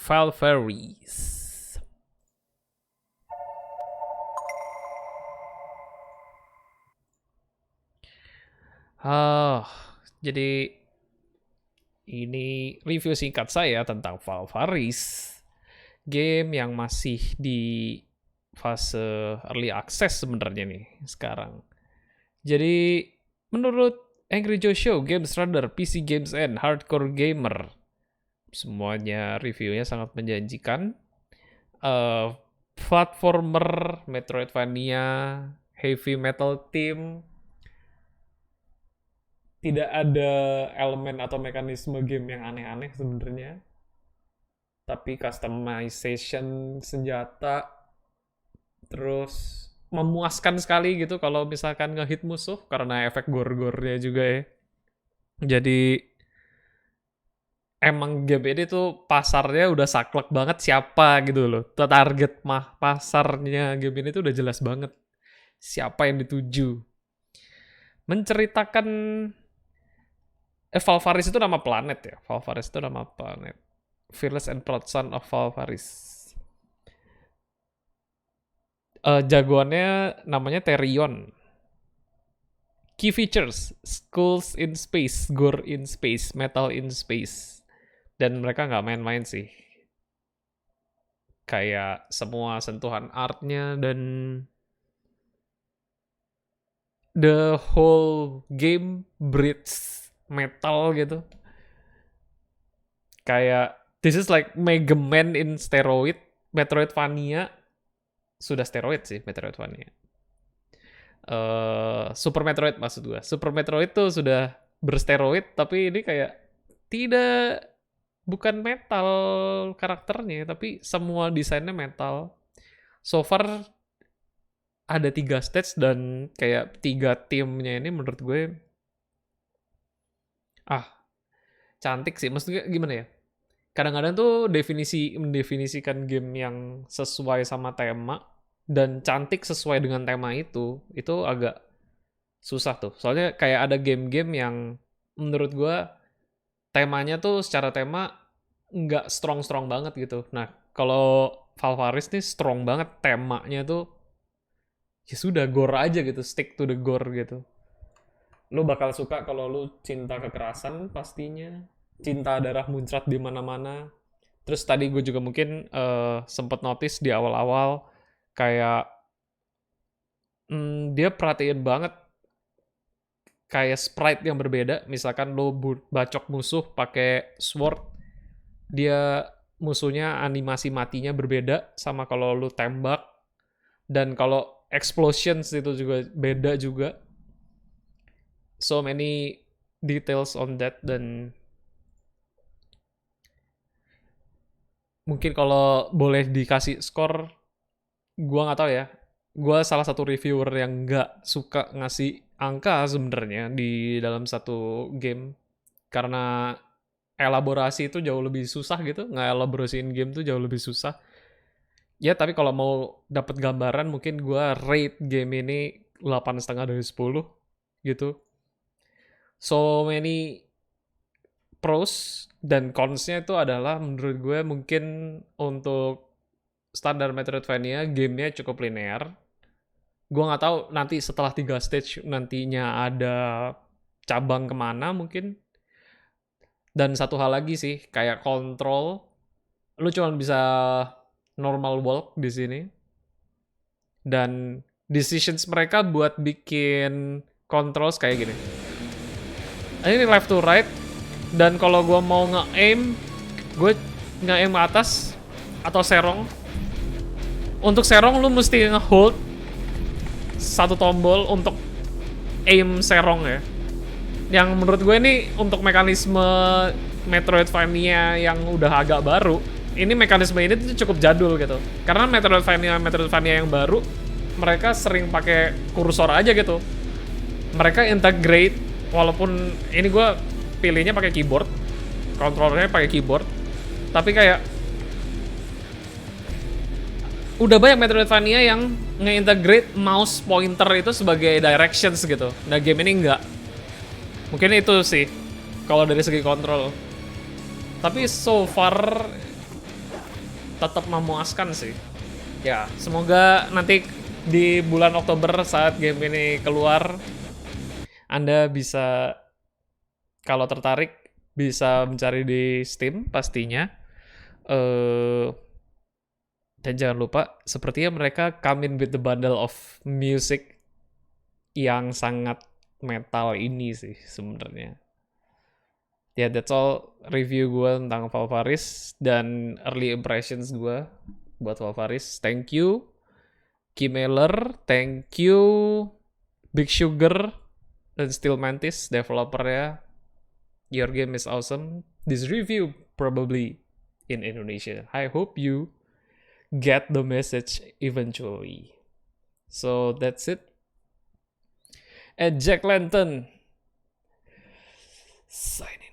Valvaris. Jadi ini review singkat saya tentang Valvaris, game yang masih di fase early access sebenarnya nih sekarang. Jadi menurut Angry Joe Show, Games Radar, PC Games and Hardcore Gamer, semuanya reviewnya sangat menjanjikan. Platformer, Metroidvania, heavy metal theme, tidak ada elemen atau mekanisme game yang aneh-aneh sebenarnya. Tapi customization senjata, terus memuaskan sekali gitu kalau misalkan ngehit musuh karena efek gore-gore-nya juga ya. Jadi emang game ini tuh pasarnya udah saklek banget siapa gitu loh. Target pasarnya game ini tuh udah jelas banget siapa yang dituju. Menceritakan Valvaris itu nama planet ya. Valvaris itu nama planet. Fearless and Proud Son of Valvaris. Jagoannya namanya Therion. Key features: skulls in space, gore in space, metal in space. Dan mereka nggak main-main sih. Kayak semua sentuhan artnya dan the whole game breathes metal gitu. Kayak this is like Mega Man in steroid, Metroidvania. Sudah steroid sih Metroidvania. Super Metroid maksud gue. Super Metroid tuh sudah bersteroid, tapi ini kayak bukan metal karakternya, tapi semua desainnya metal. So far ada 3 stage dan kayak 3 timnya ini menurut gue cantik sih. Maksudnya gimana ya? Kadang-kadang tuh mendefinisikan game yang sesuai sama tema dan cantik sesuai dengan tema itu agak susah tuh. Soalnya kayak ada game-game yang menurut gue temanya tuh secara tema nggak strong-strong banget gitu. Nah, kalau Valvaris nih strong banget temanya tuh. Ya sudah, gore aja gitu, stick to the gore gitu. Lu bakal suka kalau lu cinta kekerasan pastinya. Cinta darah muncrat di mana-mana. Terus tadi gue juga mungkin sempat notice di awal-awal kayak dia perhatiin banget kayak sprite yang berbeda. Misalkan lo bacok musuh pakai sword, dia musuhnya animasi matinya berbeda sama kalau lo tembak. Dan kalau explosions itu juga beda juga. So many details on that. Dan mungkin kalau boleh dikasih skor, gue nggak tahu ya. Gue salah satu reviewer yang nggak suka ngasih angka sebenarnya di dalam satu game, karena elaborasi itu jauh lebih susah gitu. Nge-elaborasiin game tuh jauh lebih susah. Ya tapi kalau mau dapat gambaran, mungkin gue rate game ini 8,5 dari 10 gitu. So many pros dan cons-nya itu adalah menurut gue mungkin untuk standar Metroidvania gamenya cukup linear. Gue nggak tahu nanti setelah 3 stage nantinya ada cabang kemana mungkin. Dan satu hal lagi sih, kayak control, lu cuma bisa normal walk di sini. Dan decisions mereka buat bikin controls kayak gini. Ini left to right. Dan kalau gue mau nge-aim, gue nge-aim atas atau serong. Untuk serong lu mesti nge-hold satu tombol untuk aim serong ya. Yang menurut gue ini untuk mekanisme Metroidvania yang udah agak baru, ini mekanisme ini tuh cukup jadul gitu. Karena Metroidvania yang baru, mereka sering pakai kursor aja gitu. Mereka integrate, walaupun ini gue pilihnya pakai keyboard, kontrolnya pakai keyboard, tapi kayak udah banyak Metroidvania yang nge-integrate mouse pointer itu sebagai directions gitu. Nah game ini enggak. Mungkin itu sih kalau dari segi kontrol. Tapi so far tetap memuaskan sih. Ya, semoga nanti di bulan Oktober saat game ini keluar, Anda bisa, kalau tertarik, bisa mencari di Steam pastinya. Eh, dan jangan lupa, sepertinya mereka come in with the bundle of music yang sangat metal ini sih sebenarnya. Ya, that's all review gue tentang Valvaris dan early impressions gue buat Valvaris. Thank you, Kimeler. Thank you, Big Sugar dan Steel Mantis, developernya. Your game is awesome. This review probably in Indonesia. I hope you get the message eventually. So that's it. And Jack Lantern signing.